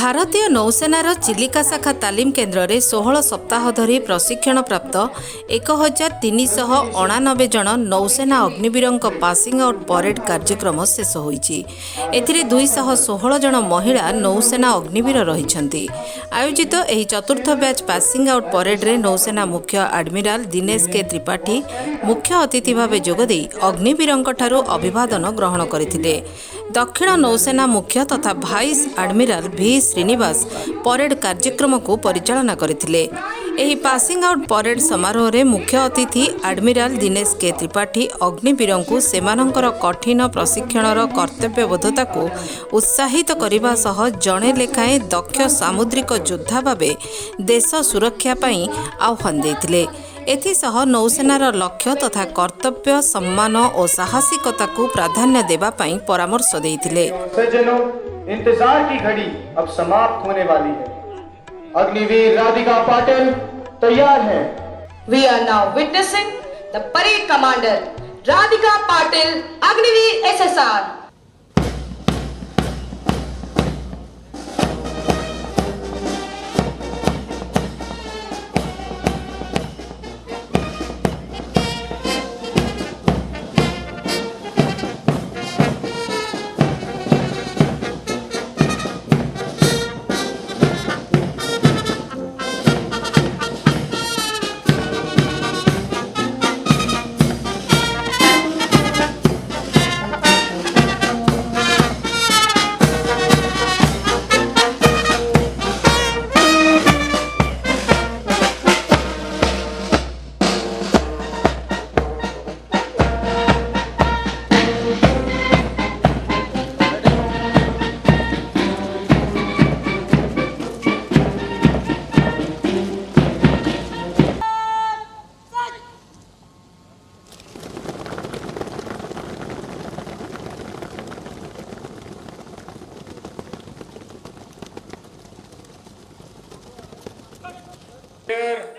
भारतीय नौसेनार चिलिका शाखा तालीम केन्द्र में 16 सप्ताह धरी प्रशिक्षण प्राप्त 1399 जन नौसेना अग्निवीर पासिंग आउट परेड कार्यक्रम शेष होईछि। एथिरे 216 जन महिला नौसेना अग्निवीर रहिछन्ति। आयोजित एही चतुर्थ बैच पासिंग आउट परेड रे नौसेना मुख्य एडमिराल दिनेश के त्रिपाठी मुख्य अतिथि भाव जोगदे अग्निवीरंकठारु अभिवादन ग्रहण करथिले। दक्षिण नौसेना मुख्य तथा भाइस एडमिराल भी श्रीनिवास परेड कार्यक्रम को परिचालना करथिले। एही पासिंग आउट परेड समारोह रे मुख्य अतिथि एडमिराल दिनेश के त्रिपाठी अग्निवीर को सेमानंकर कठिन प्रशिक्षणर कर्तव्यबोधता को उत्साहित करने सह जड़े लेखाएं दक्ष सामुद्रिक योद्धा भावे देश सुरक्षा पई आह्वान देथिले। एथिसह नौसेनार लक्ष्य तथा कर्तव्य सम्मान और साहसिकता को प्राधान्य देवा पई परामर्श देथिले। सज्जनों, इंतजार की घड़ी अब समाप्त होने वाली है। अग्निवीर राधिका पाटिल तैयार है। We are now witnessing the parade commander Radhika Patil, Agniveer SSR.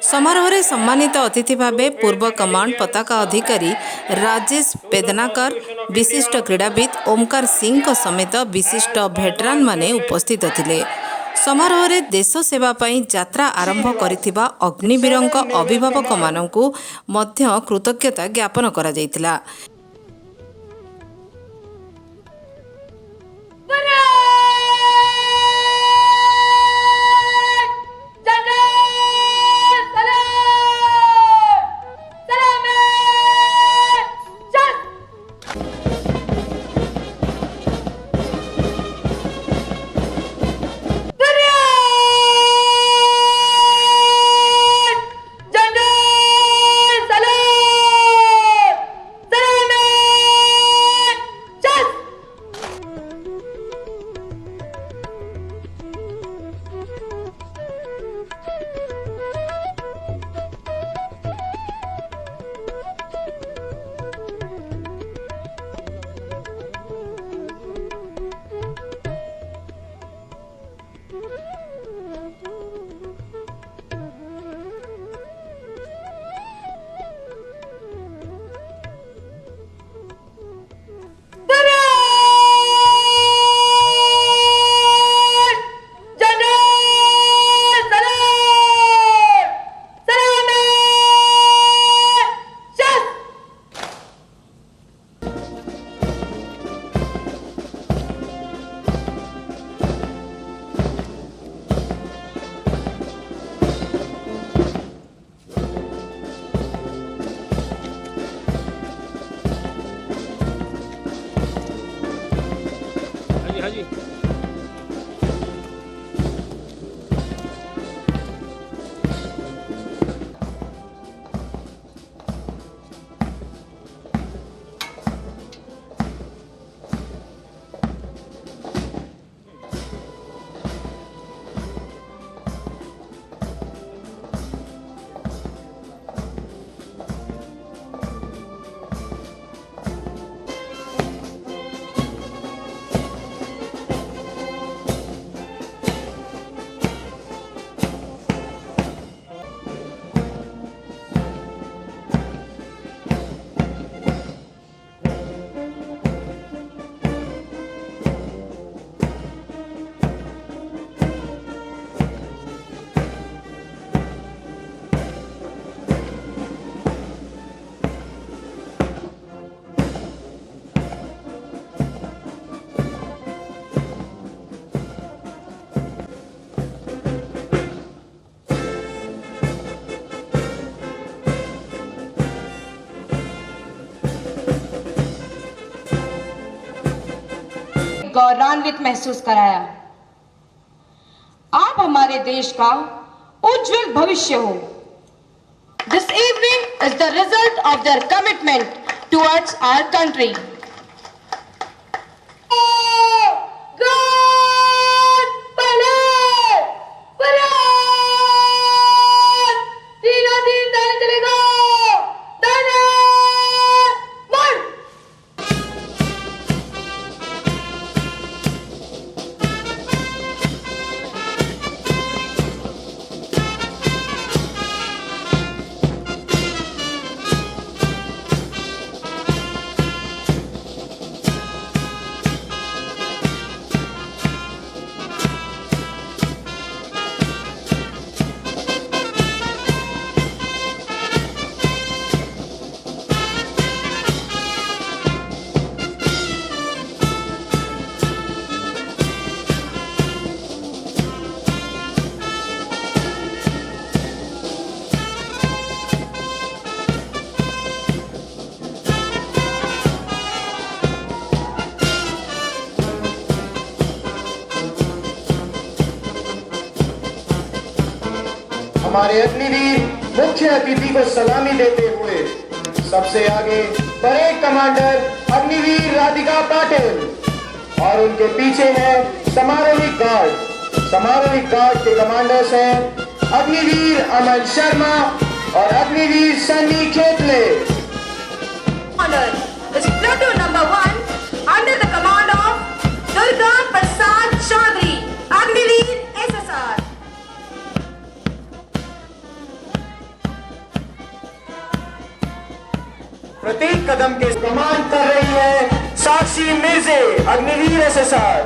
समारोह रे सम्मानित अतिथि भावे पूर्व कमांड पताका अधिकारी राजेश पेदनाकर, विशिष्ट क्रीड़ाविद ओमकार सिंह समेत विशिष्ट भेटरान माने उपस्थित थिले। समारोह रे देश सेवा पई यात्रा आरंभ करिथिबा अग्निवीरंक अभिभावक माननकु मध्य कृतज्ञता ज्ञापन करा जायतिला। गौरवान्वित महसूस कराया। आप हमारे देश का उज्जवल भविष्य हो। This evening is the result of their commitment towards our country. हमारे अग्निवीर मुख्य अतिथि को सलामी देते हुए सबसे आगे परेड कमांडर अग्निवीर राधिका पाटिल और उनके पीछे है समारोही गार्ड। समारोही गार्ड के कमांडर्स हैं अग्निवीर अमन शर्मा और Agniveer Sunny खेतले। Honor is platoon number 1 under the command of Durga Prasad Chaudhary, Agniveer SSR. प्रत्येक कदम के कमान कर रही है Sakshi Mirje, Agniveer SSR.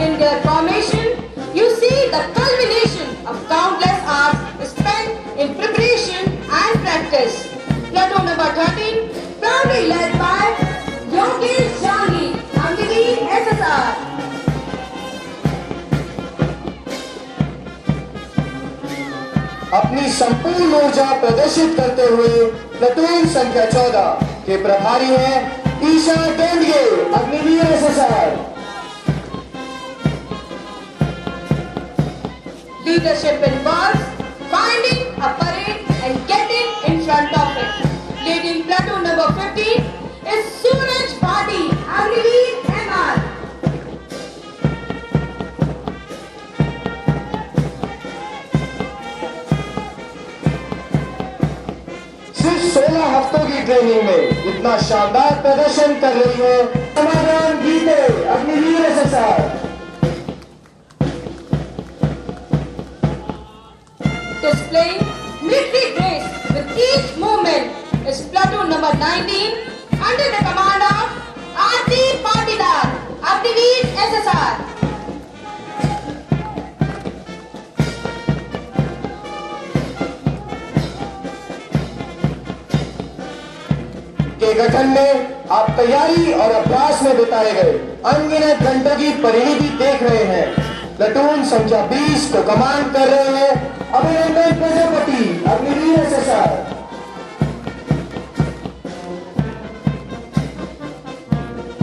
In their formation, you see the culmination of countless hours spent in preparation and practice. Platoon number 13, proudly led by Yogesh Jhangi, Agniveer SSR. अपनी संपूर्ण ऊर्जा प्रदर्शित करते हुए प्लेटून संख्या 14 के प्रभारी हैं Isha Denge, Agniveer SSR. Leadership involves finding a parade and getting in front of it. Leading platoon number 15 is Suraj Bhati, Agniveer MR. सिर्फ 16 हफ्तों की ट्रेनिंग में इतना शानदार प्रदर्शन कर रही है समाधान गीते, Agniveer SSR. Displaying military grace with each movement is platoon number 19 under the command of R.T. Patidar, Agniveer SSR. के गठन में आप तैयारी और अभ्यास में बिताए गए अनगिनत घंटों की परिणति देख रहे हैं। प्लेटून संख्या 20 को कमांड कर रहे हैं अभिनंदन Prajapati, Agniveer SSR.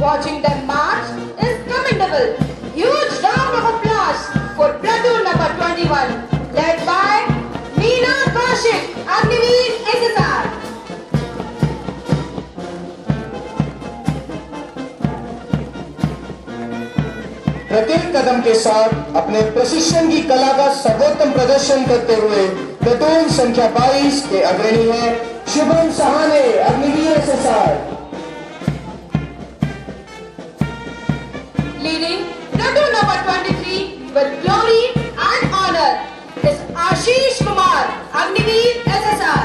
Watching them march is commendable. Huge round of applause for platoon number 21 led by Meena Kaushik, Agniveer SSR. प्रत्येक कदम के साथ अपने प्रशिक्षण की कला का सर्वोत्तम प्रदर्शन करते हुए प्लेटून संख्या 22 के अग्रणी हैं Shubham Sahane, Agniveer SSR. Leading platoon number 23 with glory and honor is Ashish Kumar, Agniveer SSR.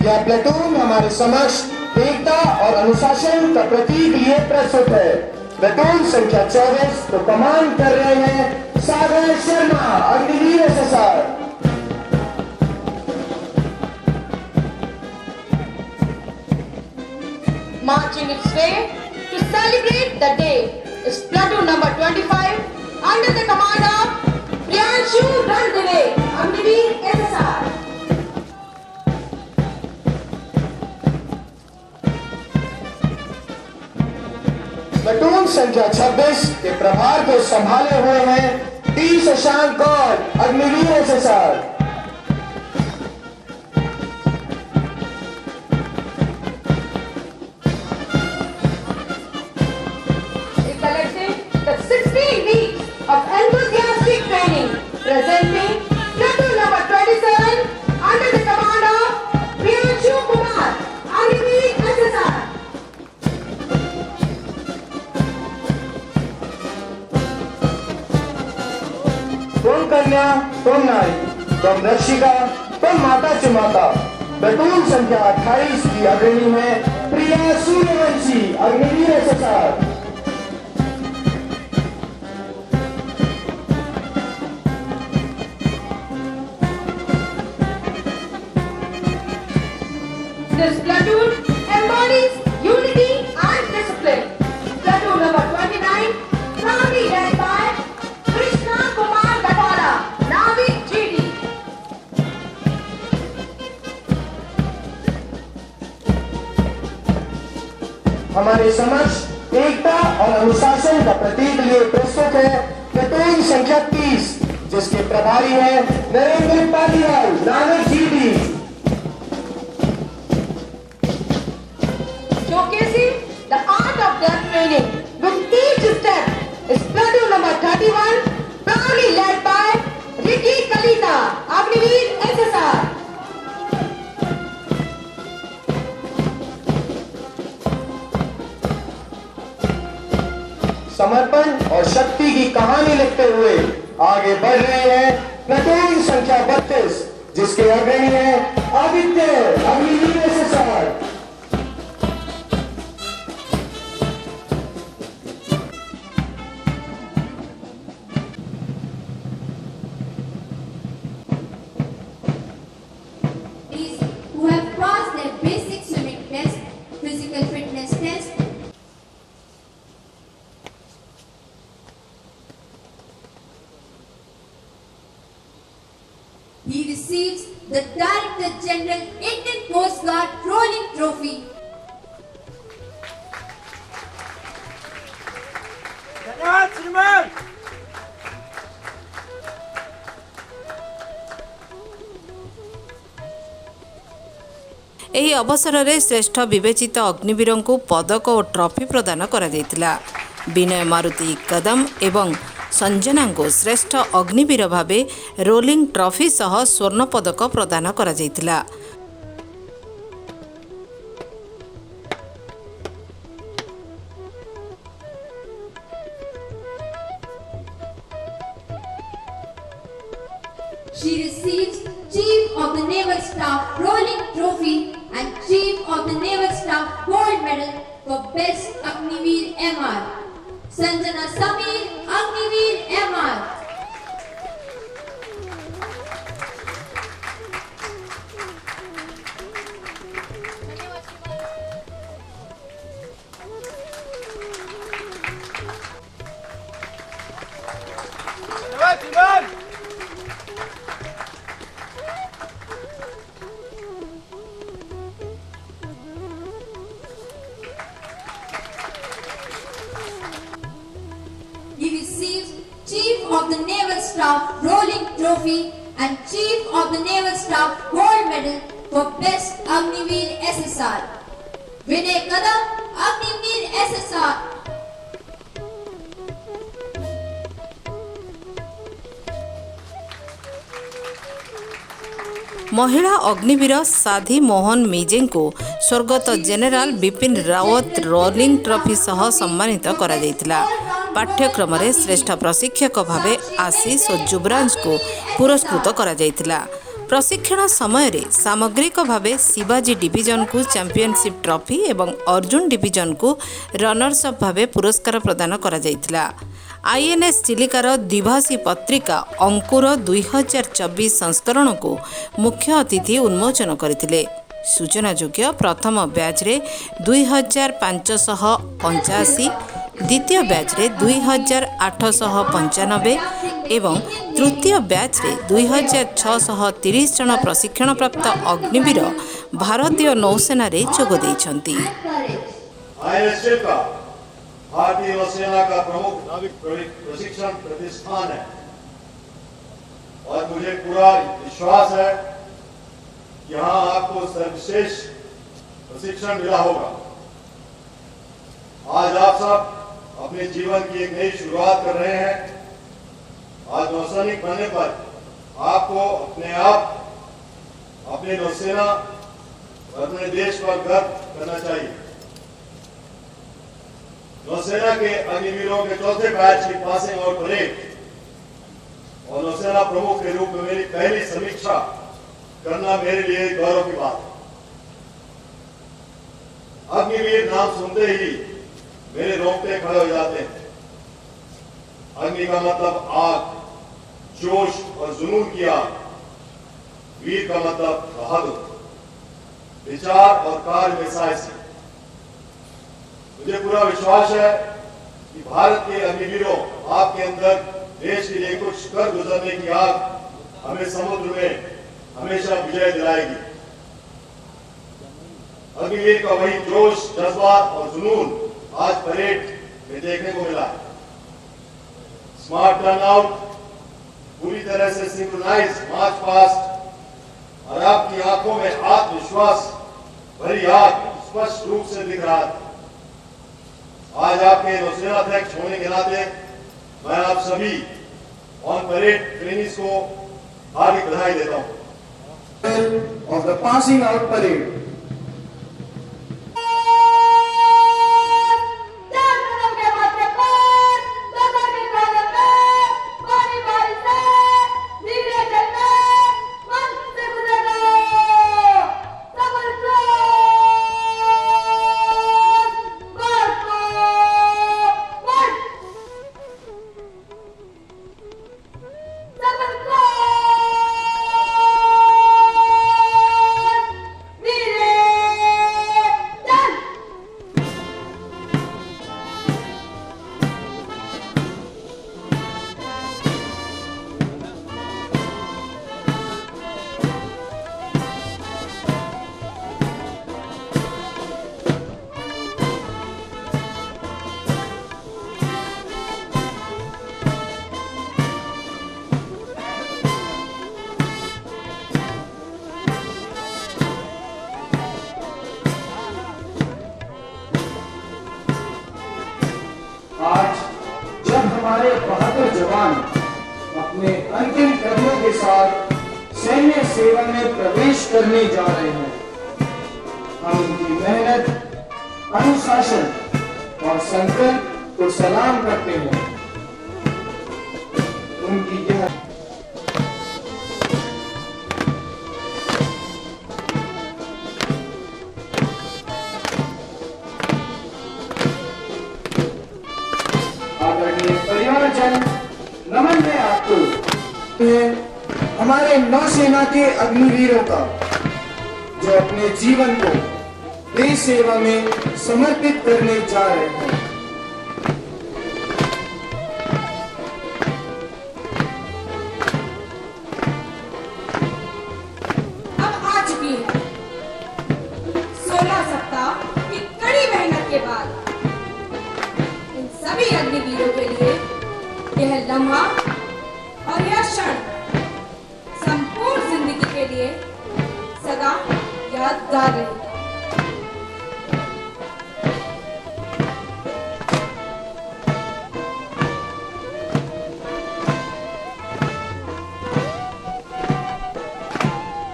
यह प्लेटून हमारे समक्ष एकता और अनुशासन का प्रतीक लिए प्रस्तुत है। प्लेटून संख्या 24 को कमांड कर रहे हैं Sagar Sharma, Agniveer SSR. Marching its way to celebrate the day is platoon number 25 under the command of Priyanshu Randhave, Agniveer SSR. Platoon संख्या 26 के प्रभार को संभाले हुए हैं T Shashank Gaur, Agniveer SSR. He collected the 16 weeks of enthusiastic training, presenting platoon number 27 under the command of Priyanshu Kumar, Agniveer SSR. तुम कन्या, तुम नारी, तुम रक्षिका, तुम माता चुमाता। प्लाटून संख्या 28 की अग्रणी है Priya Suryavanshi, Agniveer SSR. This platoon embodies unity and discipline. Platoon number 29, proudly led by Krishna Kumar Gatwala, Navik GD. हमारे समक्ष एकता और अनुशासन का प्रतीक लिए प्रस्तुत है प्लाटून संख्या 30, जिसके प्रभारी है Narendra Patiyal, Nanak GD. Showcasing the art of their training with each step is platoon number 31, proudly led by Ricky Kalita, Agniveer SSR. समर्पण और शक्ति की कहानी लिखते हुए आगे बढ़ रहे हैं प्लाटून संख्या 32, जिसके अग्रणी है Aditya, Agniveer SSR. These who have passed their basic swimming test, physical fitness test, he receives the Director General Indian Coast Guard Rolling Trophy. धन्यवाद श्रीमान। ଏହି ଅବସରରେ ଶ୍ରେଷ୍ଠ ବିବେଚିତ ଅଗ୍ନିବୀରଙ୍କୁ ପଦକ ଓ ଟ୍ରଫି ପ୍ରଦାନ କରାଯାଇଥିଲା। ବିନୟ ମାରୁତି କଦମ ଏବଂ ସଞ୍ଜନାଙ୍କୁ ଶ୍ରେଷ୍ଠ ଅଗ୍ନିବୀର ଭାବେ ରୋଲିଂ ଟ୍ରଫି ସହ ସ୍ୱର୍ଣ୍ଣ ପଦକ ପ୍ରଦାନ କରାଯାଇଥିଲା। She receives Chief of the Naval Staff Rolling Trophy and Chief of the Naval Staff Gold Medal for Best Agniveer MR. Sanjana Samir, Agniveer MR. धन्यवाद श्रीमान। He receives Chief of the Naval Staff Rolling Trophy and Chief of the Naval Staff Gold Medal for Best Agniveer SSR. Vinay Kadam, Agniveer SSR. ମହିଳା ଅଗ୍ନିବୀର ସାଧି ମୋହନ ମିଜେଙ୍କୁ ସ୍ୱର୍ଗତ general Bipin Rawat rolling trophy ସହ ସମ୍ମାନିତ କରାଯାଇଥିଲା। ପାଠ୍ୟକ୍ରମରେ ଶ୍ରେଷ୍ଠ ପ୍ରଶିକ୍ଷକ ଭାବେ ଆଶିଷ ଓ ଯୁବରାଜଙ୍କୁ ପୁରସ୍କୃତ କରାଯାଇଥିଲା। ପ୍ରଶିକ୍ଷଣ ସମୟରେ ସାମଗ୍ରିକ ଭାବେ ଶିବାଜୀ ଡିଭିଜନକୁ ଚାମ୍ପିଅନସିପ୍ ଟ୍ରଫି ଏବଂ ଅର୍ଜୁନ ଡିଭିଜନକୁ ରନର୍ସ ଅପ୍ ଭାବେ ପୁରସ୍କାର ପ୍ରଦାନ କରାଯାଇଥିଲା। ଆଇଏନ୍ଏସ୍ ଚିଲିକାର ଦ୍ୱିଭାଷୀ ପତ୍ରିକା ଅଙ୍କୁର 2024 ସଂସ୍କରଣକୁ ମୁଖ୍ୟ ଅତିଥି ଉନ୍ମୋଚନ କରିଥିଲେ। ସୂଚନାଯୋଗ୍ୟ ପ୍ରଥମ ବ୍ୟାଚ୍ରେ 2585, द्वितीय बैच रे 2895 एवं तृतीय बैच रे 2630 जन प्रशिक्षण प्राप्त अग्निवीर भारतीय नौसेना रे जोग देइछन्ति। ISF का भारतीय नौसेना का प्रमुख नाविक प्रशिक्षण प्रतिष्ठान है और मुझे पूरा विश्वास है कि यहाँ आपको सर्वश्रेष्ठ प्रशिक्षण मिला होगा। आज आप सब अपने जीवन की एक नई शुरुआत कर रहे हैं। आज नौसैनिक बनने पर आपको अपने आप, अपने नौसेना और अपने देश पर गर्व करना चाहिए। नौसेना के अग्निवीरों के चौथे बैच की पासिंग आउट परेड और नौसेना प्रमुख के रूप में मेरी पहली समीक्षा करना मेरे लिए गौरव की बात है। अग्निवीर नाम सुनते ही मेरे रोंगटे खड़े हो जाते हैं। अग्नि का मतलब आग, जोश और जुनून की आग। वीर का मतलब बहादुर, विचार और कार्य में साहसी। मुझे पूरा विश्वास है कि भारत के अग्निवीरों, आपके अंदर देश के लिए कुछ कर गुजरने की आग हमें समुद्र में हमेशा विजय दिलाएगी। अग्निवीर का वही जोश, जज्बात और जुनून आज परेड में देखने को मिला है। स्मार्ट टर्नआउट, पूरी तरह से सिंक्रोनाइज मार्च पास्ट और आपकी आंखों में आत्मविश्वास भरी आग स्पष्ट रूप से दिख रहा था। आज आपके नौसेना अध्यक्ष होने के नाते मैं आप सभी ऑन परेड ट्रेनिंग्स को हार्दिक बधाई देता हूं। Of the passing out parade. आज जब हमारे बहादुर जवान अपने अंतिम कदमों के साथ सैन्य सेवा में प्रवेश करने जा रहे हैं, हम उनकी मेहनत, अनुशासन और संकल्प को सलाम करते हैं। उनकी यह परिवारजन, नमन है आपको। हमारे नौसेना के अग्निवीरों का जो अपने जीवन को देश सेवा में समर्पित करने जा रहे हैं। अब आ चुकी है 16 सप्ताह की कड़ी मेहनत के बाद इन सभी अग्निवीरों के लिए यह लम्हा और यह क्षण संपूर्ण जिंदगी के लिए सदा यादगार रहेगा।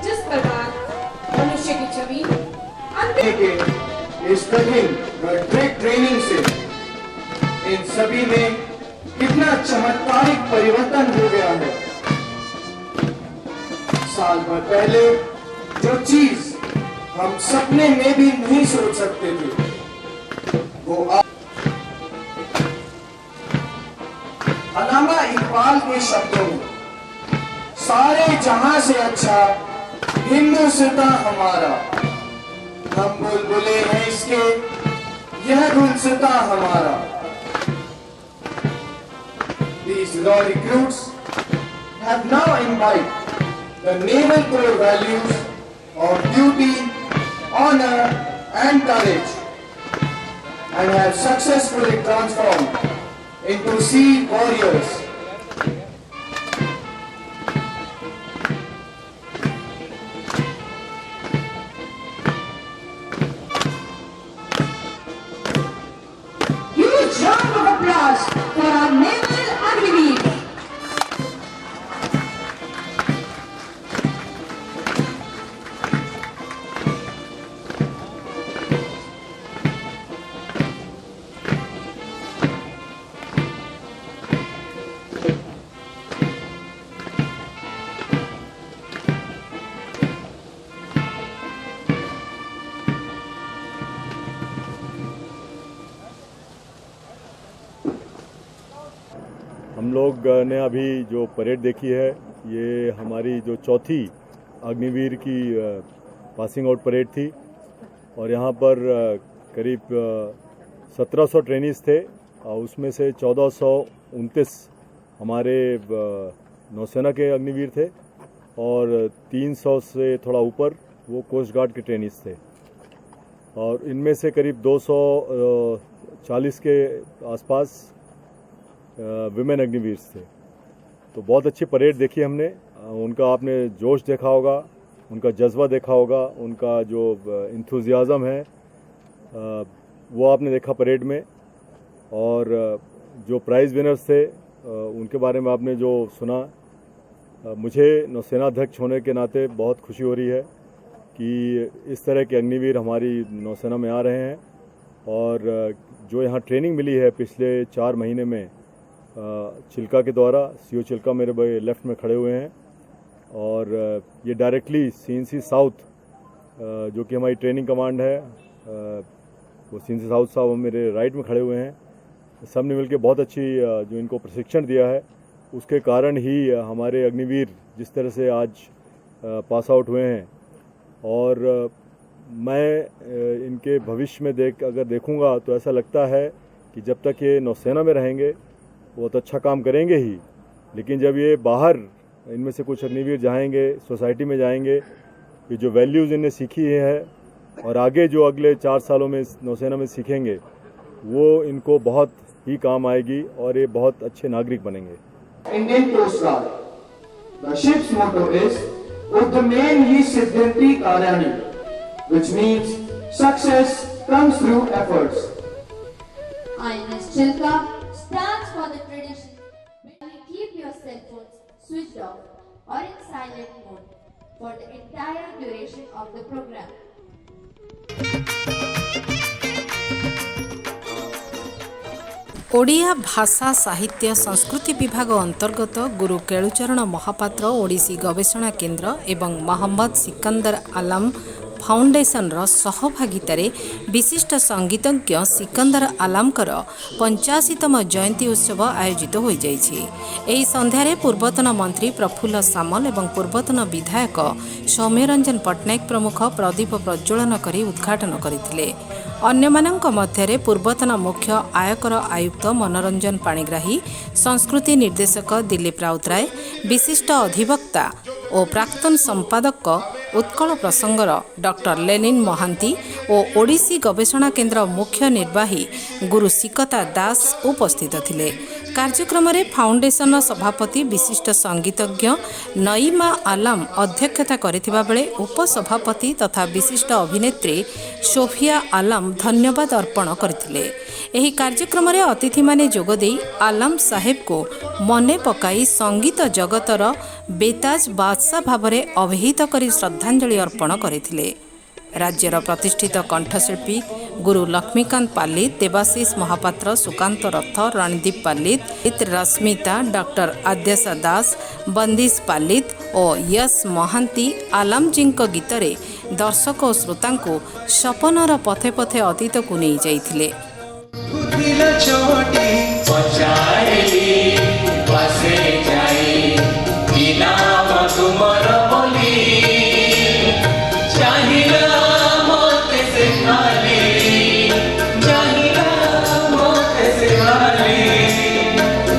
जिस प्रकार मनुष्य की छवि के इस कठिन ट्रेनिंग से इन सभी में कितना चमत्कारिक परिवर्तन हो गया है। साल भर पहले जो चीज हम सपने में भी नहीं सोच सकते थे, वो अल्लामा इकबाल के शब्दों में सारे जहां से अच्छा हिंदुस्तान हमारा, हम बुलबुले हैं इसके, यह गुलसिता हमारा। these raw recruits have now imbibed the naval core values of duty, honor and courage and have successfully transformed into sea warriors. Huge round of applause for our naval Agniveer. हम लोग ने अभी जो परेड देखी है ये हमारी जो चौथी अग्निवीर की पासिंग आउट परेड थी और यहाँ पर करीब 1700 ट्रेनीज थे और उसमें से 1429 हमारे नौसेना के अग्निवीर थे और 300 से थोड़ा ऊपर वो कोस्ट गार्ड के ट्रेनीज थे और इनमें से करीब 240 के आसपास विमेन अग्निवीर्स थे। तो बहुत अच्छी परेड देखी हमने। उनका आपने जोश देखा होगा, उनका जज्बा देखा होगा, उनका जो इंथुजियाज़म है वो आपने देखा परेड में और जो प्राइज़ विनर्स थे उनके बारे में आपने जो सुना। मुझे नौसेना अध्यक्ष होने के नाते बहुत खुशी हो रही है कि इस तरह के अग्निवीर हमारी नौसेना में आ रहे हैं और जो यहाँ ट्रेनिंग मिली है पिछले 4 महीने में चिल्का के द्वारा, सीओ चिल्का मेरे लेफ्ट में खड़े हुए हैं और ये डायरेक्टली सीएनसी साउथ जो कि हमारी ट्रेनिंग कमांड है वो सीएनसी साउथ साहब मेरे राइट में खड़े हुए हैं। सब ने मिलकर बहुत अच्छी जो इनको प्रशिक्षण दिया है उसके कारण ही हमारे अग्निवीर जिस तरह से आज पास आउट हुए हैं और मैं इनके भविष्य में अगर देखूंगा तो ऐसा लगता है कि जब तक ये नौसेना में रहेंगे वो तो अच्छा काम करेंगे ही, लेकिन जब ये बाहर इनमें से कुछ अग्निवीर जाएंगे, सोसाइटी में जाएंगे, ये जो वैल्यूज़ इन्हें सीखी है और आगे जो अगले 4 सालों में नौसेना में सीखेंगे वो इनको बहुत ही काम आएगी और ये बहुत अच्छे नागरिक बनेंगे। Indian Coast Guard. The ship's motto is Uddhamen hi Siddhanti Karyani, which means success comes through efforts. INS Chilka stands for the tradition when you keep your cell phones switched off or in silent mode for the entire duration of the program. Odia ଭାଷା ସାହିତ୍ୟ ସଂସ୍କୃତି ବିଭାଗ ଅନ୍ତର୍ଗତ ଗୁରୁ କେଳୁଚରଣ ମହାପାତ୍ର ଓଡ଼ିଶୀ ଗବେଷଣା କେନ୍ଦ୍ର ଏବଂ ମହମ୍ମଦ ସିକନ୍ଦର ଆଲମ ଫାଉଣ୍ଡେସନର ସହଭାଗିତାରେ ବିଶିଷ୍ଟ ସଙ୍ଗୀତଜ୍ଞ ସିକନ୍ଦର ଆଲାମଙ୍କର 85ତମ ଜୟନ୍ତୀ ଉତ୍ସବ ଆୟୋଜିତ ହୋଇଯାଇଛି। ଏହି ସନ୍ଧ୍ୟାରେ ପୂର୍ବତନ ମନ୍ତ୍ରୀ ପ୍ରଫୁଲ୍ଲ ସାମଲ ଏବଂ ପୂର୍ବତନ ବିଧାୟକ ସୌମ୍ୟରଞ୍ଜନ ପଟ୍ଟନାୟକ ପ୍ରମୁଖ ପ୍ରଦୀପ ପ୍ରଜ୍ୱଳନ କରି ଉଦ୍ଘାଟନ କରିଥିଲେ। ଅନ୍ୟମାନଙ୍କ ମଧ୍ୟରେ ପୂର୍ବତନ ମୁଖ୍ୟ ଆୟକର ଆୟୁକ୍ତ ମନୋରଞ୍ଜନ ପାଣିଗ୍ରାହୀ, ସଂସ୍କୃତି ନିର୍ଦ୍ଦେଶକ ଦିଲ୍ଲୀପ ରାଉତରାୟ, ବିଶିଷ୍ଟ ଅଧିବକ୍ତା ଓ ପ୍ରାକ୍ତନ ସମ୍ପାଦକ ଉତ୍କଳ ପ୍ରସଙ୍ଗର ଡକ୍ଟର ଲେନିନ୍ ମହାନ୍ତି ଓ ଓଡ଼ିଶୀ ଗବେଷଣା କେନ୍ଦ୍ର ମୁଖ୍ୟ ନିର୍ବାହୀ ଗୁରୁ ସିକତା ଦାସ ଉପସ୍ଥିତ ଥିଲେ। କାର୍ଯ୍ୟକ୍ରମରେ ଫାଉଣ୍ଡେସନର ସଭାପତି ବିଶିଷ୍ଟ ସଙ୍ଗୀତଜ୍ଞ ନଇମା ଆଲାମ ଅଧ୍ୟକ୍ଷତା କରିଥିବା ବେଳେ ଉପସଭାପତି ତଥା ବିଶିଷ୍ଟ ଅଭିନେତ୍ରୀ ସୋଫିଆ ଆଲାମ ଧନ୍ୟବାଦ ଅର୍ପଣ କରିଥିଲେ। ଏହି କାର୍ଯ୍ୟକ୍ରମରେ ଅତିଥିମାନେ ଯୋଗଦେଇ ଆଲାମ ସାହେବଙ୍କୁ ମନେ ପକାଇ ସଙ୍ଗୀତ ଜଗତର ବେତାଜ ବାଦଶାହ ଭାବରେ ଅଭିହିତ କରି ଶ୍ରଦ୍ଧାଞ୍ଜଳି ଅର୍ପଣ କରିଥିଲେ। ରାଜ୍ୟର ପ୍ରତିଷ୍ଠିତ କଣ୍ଠଶିଳ୍ପୀ ଗୁରୁ ଲକ୍ଷ୍ମୀକାନ୍ତ ପାଲିତ, ଦେବାଶିଷ ମହାପାତ୍ର, ସୁକାନ୍ତ ରଥ, ରଣଦୀପ ପାଲିତ, ରଶ୍ମିତା, ଡକ୍ଟର ଆଦ୍ୟାଶା ଦାସ, ବନ୍ଦିଶ ପାଲିତ ଓ ୟଶ ମହାନ୍ତି ଆଲାମଜୀଙ୍କ ଗୀତରେ ଦର୍ଶକ ଓ ଶ୍ରୋତାଙ୍କୁ ସପନର ପଥେ ପଥେ ଅତୀତକୁ ନେଇଯାଇଥିଲେ।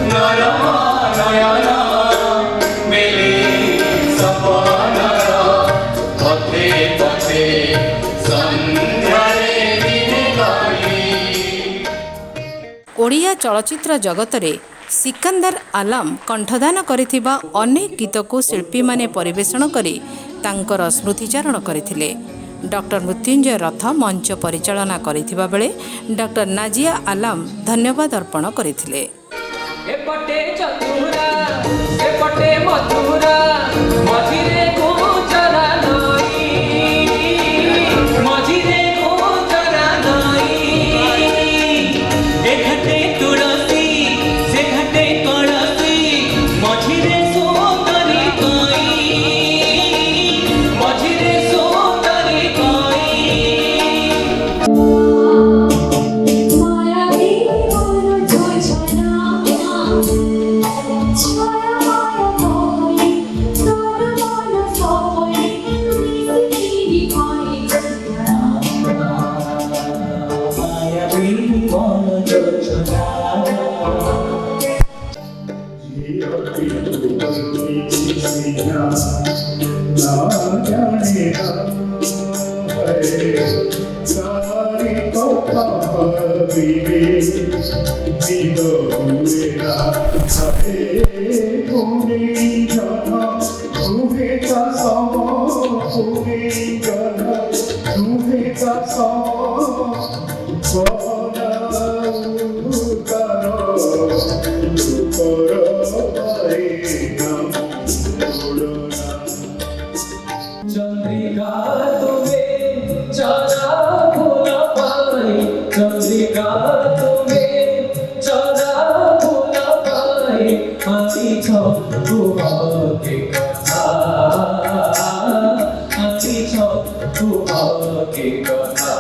No, no, no. ଓଡ଼ିଆ ଚଳଚ୍ଚିତ୍ର ଜଗତରେ ସିକନ୍ଦର ଆଲମ କଣ୍ଠଦାନ କରିଥିବା ଅନେକ ଗୀତକୁ ଶିଳ୍ପୀମାନେ ପରିବେଷଣ କରି ତାଙ୍କର ସ୍ମୃତିଚାରଣ କରିଥିଲେ। ଡକ୍ଟର ମୃତ୍ୟୁଞ୍ଜୟ ରଥ ମଞ୍ଚ ପରିଚାଳନା କରିଥିବା ବେଳେ ଡକ୍ଟର ନାଜିଆ ଆଲମ ଧନ୍ୟବାଦ ଅର୍ପଣ କରିଥିଲେ। ଏପଟେ ଚତୁରା ସେପଟେ ମଥୁରା ମଝିରେ ଗୁଜରା ନଈ ମଝିରେ ଗୁଜରା ନଈ ଏଘାଟେ ତୁଳସୀ ସେ ଘାଟେ କଳସୀ ମଝିରେ ସୁନ୍ଦରୀ କଇ ମଝିରେ ସୁନ୍ଦରୀ କଇ चंद्रिका तुम्हें चरा फूल पाई चंद्रिका तुम्हें चरा फूल पाई आई छो तुमके कथा आई छो तुमके कथा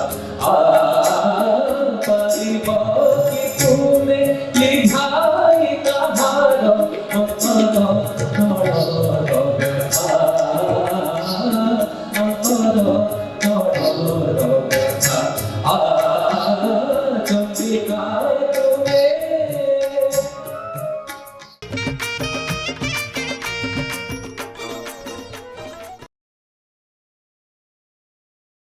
परिब कि तूने लिखाई कहार चंद्रिका